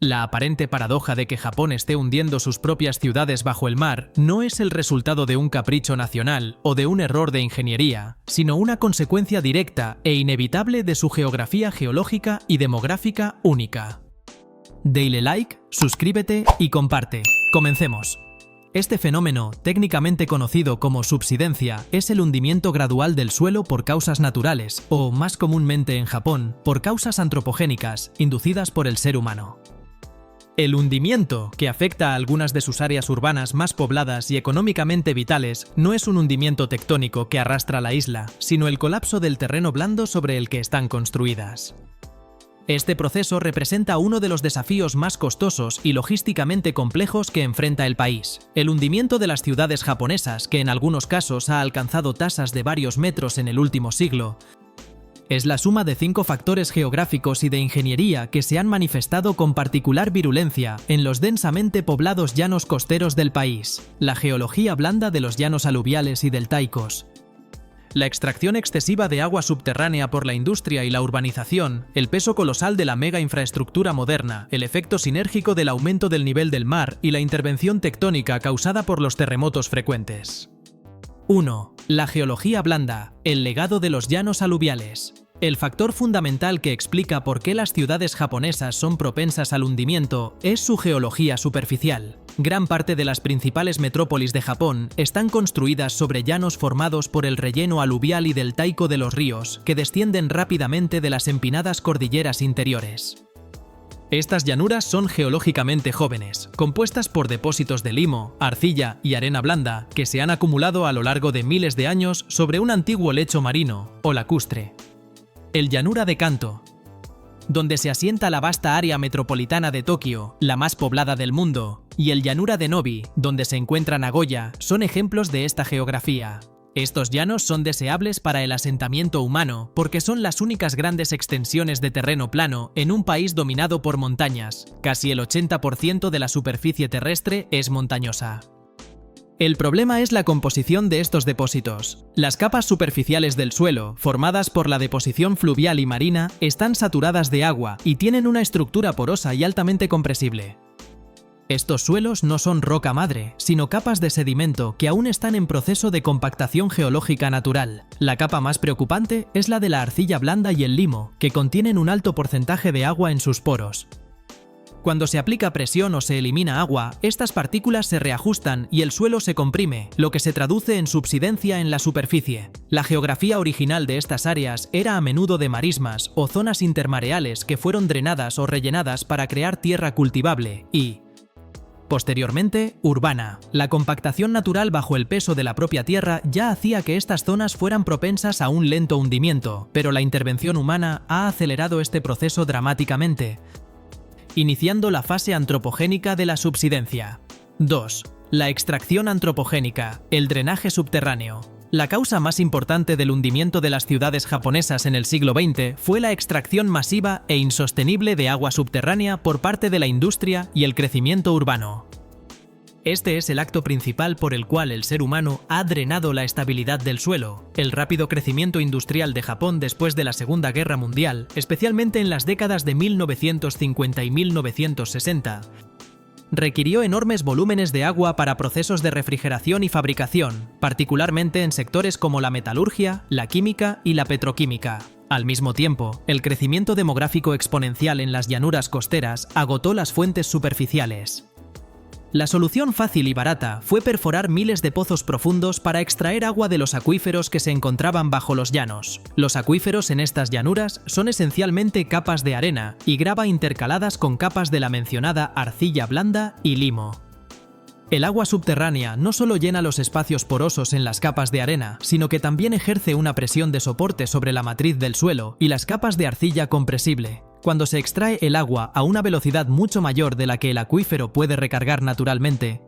La aparente paradoja de que Japón esté hundiendo sus propias ciudades bajo el mar no es el resultado de un capricho nacional o de un error de ingeniería, sino una consecuencia directa e inevitable de su geografía geológica y demográfica única. Dale like, suscríbete y comparte. Comencemos. Este fenómeno, técnicamente conocido como subsidencia, es el hundimiento gradual del suelo por causas naturales, o, más comúnmente en Japón, por causas antropogénicas, inducidas por el ser humano. El hundimiento, que afecta a algunas de sus áreas urbanas más pobladas y económicamente vitales, no es un hundimiento tectónico que arrastra la isla, sino el colapso del terreno blando sobre el que están construidas. Este proceso representa uno de los desafíos más costosos y logísticamente complejos que enfrenta el país: el hundimiento de las ciudades japonesas, que en algunos casos ha alcanzado tasas de varios metros en el último siglo. Es la suma de 5 factores geográficos y de ingeniería que se han manifestado con particular virulencia en los densamente poblados llanos costeros del país, la geología blanda de los llanos aluviales y deltaicos, la extracción excesiva de agua subterránea por la industria y la urbanización, el peso colosal de la mega infraestructura moderna, el efecto sinérgico del aumento del nivel del mar y la intervención tectónica causada por los terremotos frecuentes. 1. La geología blanda, el legado de los llanos aluviales. El factor fundamental que explica por qué las ciudades japonesas son propensas al hundimiento es su geología superficial. Gran parte de las principales metrópolis de Japón están construidas sobre llanos formados por el relleno aluvial y deltaico de los ríos, que descienden rápidamente de las empinadas cordilleras interiores. Estas llanuras son geológicamente jóvenes, compuestas por depósitos de limo, arcilla y arena blanda que se han acumulado a lo largo de miles de años sobre un antiguo lecho marino o lacustre. El Llanura de Kanto, donde se asienta la vasta área metropolitana de Tokio, la más poblada del mundo, y el Llanura de Nobi, donde se encuentra Nagoya, son ejemplos de esta geografía. Estos llanos son deseables para el asentamiento humano porque son las únicas grandes extensiones de terreno plano en un país dominado por montañas. Casi el 80% de la superficie terrestre es montañosa. El problema es la composición de estos depósitos. Las capas superficiales del suelo, formadas por la deposición fluvial y marina, están saturadas de agua y tienen una estructura porosa y altamente compresible. Estos suelos no son roca madre, sino capas de sedimento que aún están en proceso de compactación geológica natural. La capa más preocupante es la de la arcilla blanda y el limo, que contienen un alto porcentaje de agua en sus poros. Cuando se aplica presión o se elimina agua, estas partículas se reajustan y el suelo se comprime, lo que se traduce en subsidencia en la superficie. La geografía original de estas áreas era a menudo de marismas o zonas intermareales que fueron drenadas o rellenadas para crear tierra cultivable y, posteriormente, urbana. La compactación natural bajo el peso de la propia tierra ya hacía que estas zonas fueran propensas a un lento hundimiento, pero la intervención humana ha acelerado este proceso dramáticamente, iniciando la fase antropogénica de la subsidencia. 2. La extracción antropogénica, el drenaje subterráneo. La causa más importante del hundimiento de las ciudades japonesas en el siglo XX fue la extracción masiva e insostenible de agua subterránea por parte de la industria y el crecimiento urbano. Este es el acto principal por el cual el ser humano ha drenado la estabilidad del suelo. El rápido crecimiento industrial de Japón después de la Segunda Guerra Mundial, especialmente en las décadas de 1950 y 1960, requirió enormes volúmenes de agua para procesos de refrigeración y fabricación, particularmente en sectores como la metalurgia, la química y la petroquímica. Al mismo tiempo, el crecimiento demográfico exponencial en las llanuras costeras agotó las fuentes superficiales. La solución fácil y barata fue perforar miles de pozos profundos para extraer agua de los acuíferos que se encontraban bajo los llanos. Los acuíferos en estas llanuras son esencialmente capas de arena y grava intercaladas con capas de la mencionada arcilla blanda y limo. El agua subterránea no solo llena los espacios porosos en las capas de arena, sino que también ejerce una presión de soporte sobre la matriz del suelo y las capas de arcilla compresible. Cuando se extrae el agua a una velocidad mucho mayor de la que el acuífero puede recargar naturalmente,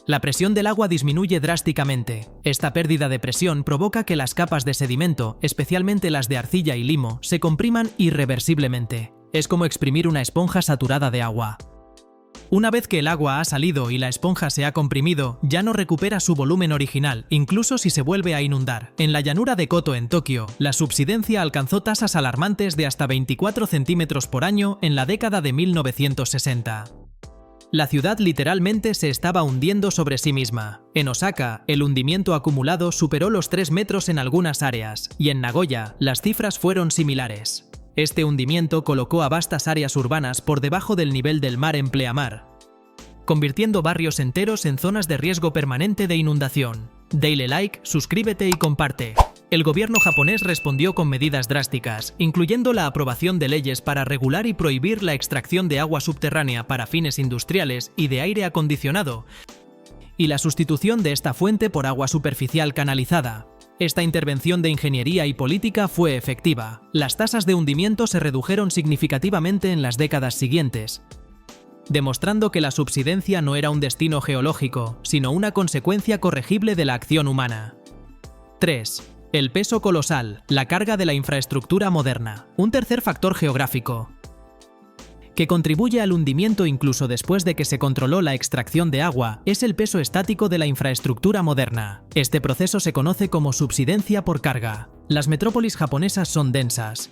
la presión del agua disminuye drásticamente. Esta pérdida de presión provoca que las capas de sedimento, especialmente las de arcilla y limo, se compriman irreversiblemente. Es como exprimir una esponja saturada de agua. Una vez que el agua ha salido y la esponja se ha comprimido, ya no recupera su volumen original, incluso si se vuelve a inundar. En la llanura de Koto en Tokio, la subsidencia alcanzó tasas alarmantes de hasta 24 centímetros por año en la década de 1960. La ciudad literalmente se estaba hundiendo sobre sí misma. En Osaka, el hundimiento acumulado superó los 3 metros en algunas áreas, y en Nagoya, las cifras fueron similares. Este hundimiento colocó a vastas áreas urbanas por debajo del nivel del mar en pleamar, convirtiendo barrios enteros en zonas de riesgo permanente de inundación. Dale like, suscríbete y comparte. El gobierno japonés respondió con medidas drásticas, incluyendo la aprobación de leyes para regular y prohibir la extracción de agua subterránea para fines industriales y de aire acondicionado, y la sustitución de esta fuente por agua superficial canalizada. Esta intervención de ingeniería y política fue efectiva. Las tasas de hundimiento se redujeron significativamente en las décadas siguientes, demostrando que la subsidencia no era un destino geológico, sino una consecuencia corregible de la acción humana. 3. El peso colosal, la carga de la infraestructura moderna. Un tercer factor geográfico que contribuye al hundimiento incluso después de que se controló la extracción de agua, es el peso estático de la infraestructura moderna. Este proceso se conoce como subsidencia por carga. Las metrópolis japonesas son densas,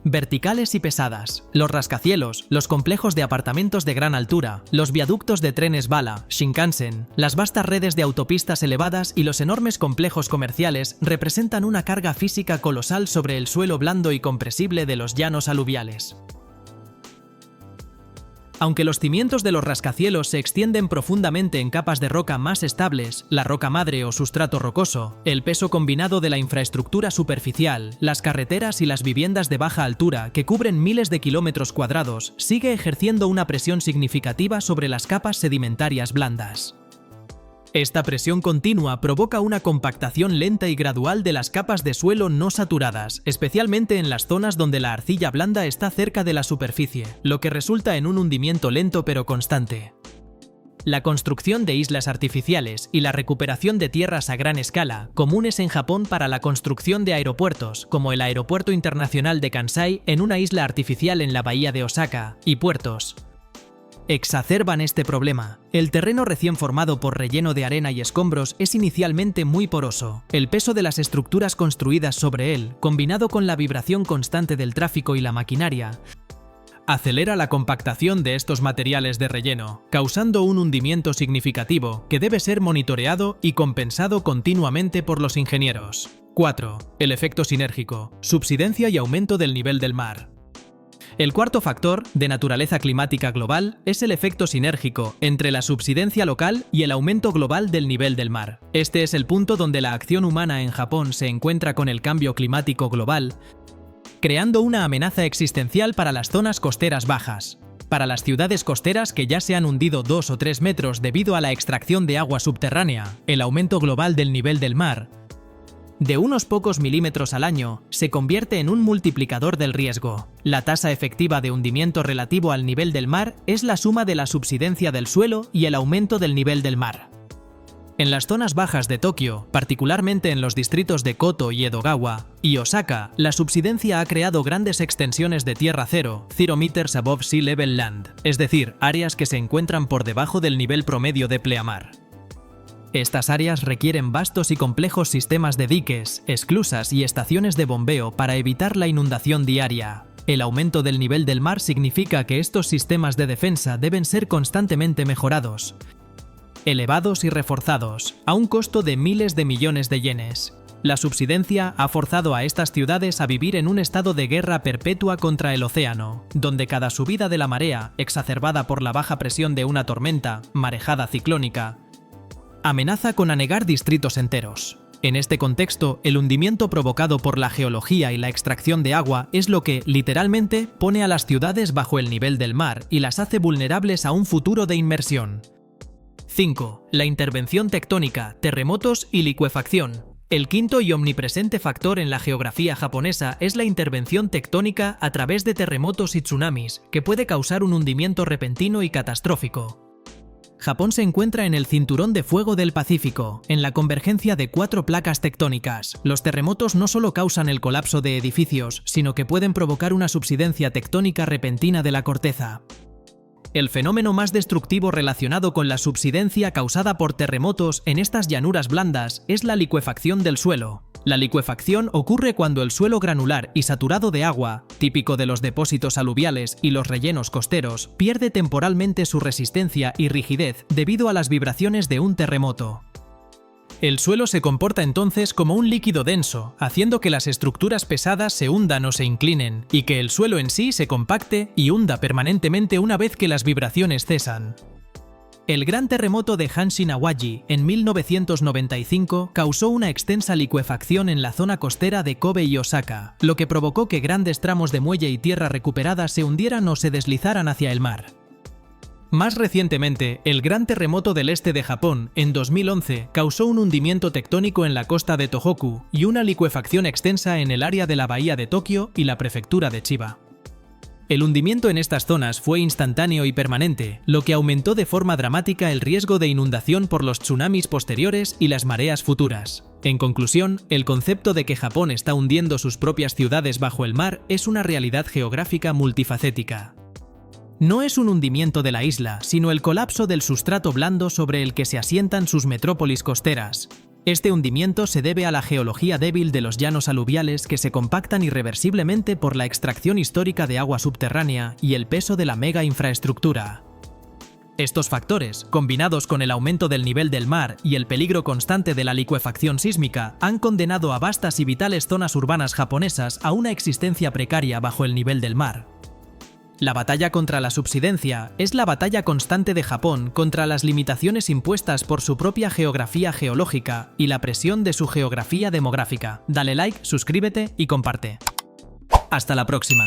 verticales y pesadas. Los rascacielos, los complejos de apartamentos de gran altura, los viaductos de trenes bala, Shinkansen, las vastas redes de autopistas elevadas y los enormes complejos comerciales representan una carga física colosal sobre el suelo blando y compresible de los llanos aluviales. Aunque los cimientos de los rascacielos se extienden profundamente en capas de roca más estables, la roca madre o sustrato rocoso, el peso combinado de la infraestructura superficial, las carreteras y las viviendas de baja altura que cubren miles de kilómetros cuadrados, sigue ejerciendo una presión significativa sobre las capas sedimentarias blandas. Esta presión continua provoca una compactación lenta y gradual de las capas de suelo no saturadas, especialmente en las zonas donde la arcilla blanda está cerca de la superficie, lo que resulta en un hundimiento lento pero constante. La construcción de islas artificiales y la recuperación de tierras a gran escala, comunes en Japón para la construcción de aeropuertos, como el Aeropuerto Internacional de Kansai en una isla artificial en la bahía de Osaka, y puertos, exacerban este problema. El terreno recién formado por relleno de arena y escombros es inicialmente muy poroso. El peso de las estructuras construidas sobre él, combinado con la vibración constante del tráfico y la maquinaria, acelera la compactación de estos materiales de relleno, causando un hundimiento significativo que debe ser monitoreado y compensado continuamente por los ingenieros. 4. El efecto sinérgico, subsidencia y aumento del nivel del mar. El cuarto factor, de naturaleza climática global, es el efecto sinérgico entre la subsidencia local y el aumento global del nivel del mar. Este es el punto donde la acción humana en Japón se encuentra con el cambio climático global, creando una amenaza existencial para las zonas costeras bajas. Para las ciudades costeras que ya se han hundido 2 o 3 metros debido a la extracción de agua subterránea, el aumento global del nivel del mar, de unos pocos milímetros al año, se convierte en un multiplicador del riesgo. La tasa efectiva de hundimiento relativo al nivel del mar es la suma de la subsidencia del suelo y el aumento del nivel del mar. En las zonas bajas de Tokio, particularmente en los distritos de Koto y Edogawa, y Osaka, la subsidencia ha creado grandes extensiones de tierra cero, 0 meters above sea level land, es decir, áreas que se encuentran por debajo del nivel promedio de pleamar. Estas áreas requieren vastos y complejos sistemas de diques, esclusas y estaciones de bombeo para evitar la inundación diaria. El aumento del nivel del mar significa que estos sistemas de defensa deben ser constantemente mejorados, elevados y reforzados, a un costo de miles de millones de yenes. La subsidencia ha forzado a estas ciudades a vivir en un estado de guerra perpetua contra el océano, donde cada subida de la marea, exacerbada por la baja presión de una tormenta, marejada ciclónica, amenaza con anegar distritos enteros. En este contexto, el hundimiento provocado por la geología y la extracción de agua es lo que, literalmente, pone a las ciudades bajo el nivel del mar y las hace vulnerables a un futuro de inmersión. 5. La intervención tectónica, terremotos y licuefacción. El quinto y omnipresente factor en la geografía japonesa es la intervención tectónica a través de terremotos y tsunamis, que puede causar un hundimiento repentino y catastrófico. Japón se encuentra en el cinturón de fuego del Pacífico, en la convergencia de 4 placas tectónicas. Los terremotos no solo causan el colapso de edificios, sino que pueden provocar una subsidencia tectónica repentina de la corteza. el fenómeno más destructivo relacionado con la subsidencia causada por terremotos en estas llanuras blandas es la licuefacción del suelo. La licuefacción ocurre cuando el suelo granular y saturado de agua, típico de los depósitos aluviales y los rellenos costeros, pierde temporalmente su resistencia y rigidez debido a las vibraciones de un terremoto. El suelo se comporta entonces como un líquido denso, haciendo que las estructuras pesadas se hundan o se inclinen, y que el suelo en sí se compacte y hunda permanentemente una vez que las vibraciones cesan. El gran terremoto de Hanshin-Awaji en 1995 causó una extensa licuefacción en la zona costera de Kobe y Osaka, lo que provocó que grandes tramos de muelle y tierra recuperada se hundieran o se deslizaran hacia el mar. Más recientemente, el gran terremoto del este de Japón, en 2011, causó un hundimiento tectónico en la costa de Tohoku y una licuefacción extensa en el área de la bahía de Tokio y la prefectura de Chiba. El hundimiento en estas zonas fue instantáneo y permanente, lo que aumentó de forma dramática el riesgo de inundación por los tsunamis posteriores y las mareas futuras. En conclusión, el concepto de que Japón está hundiendo sus propias ciudades bajo el mar es una realidad geográfica multifacética. No es un hundimiento de la isla, sino el colapso del sustrato blando sobre el que se asientan sus metrópolis costeras. Este hundimiento se debe a la geología débil de los llanos aluviales que se compactan irreversiblemente por la extracción histórica de agua subterránea y el peso de la mega infraestructura. Estos factores, combinados con el aumento del nivel del mar y el peligro constante de la licuefacción sísmica, han condenado a vastas y vitales zonas urbanas japonesas a una existencia precaria bajo el nivel del mar. La batalla contra la subsidencia es la batalla constante de Japón contra las limitaciones impuestas por su propia geografía geológica y la presión de su geografía demográfica. Dale like, suscríbete y comparte. Hasta la próxima.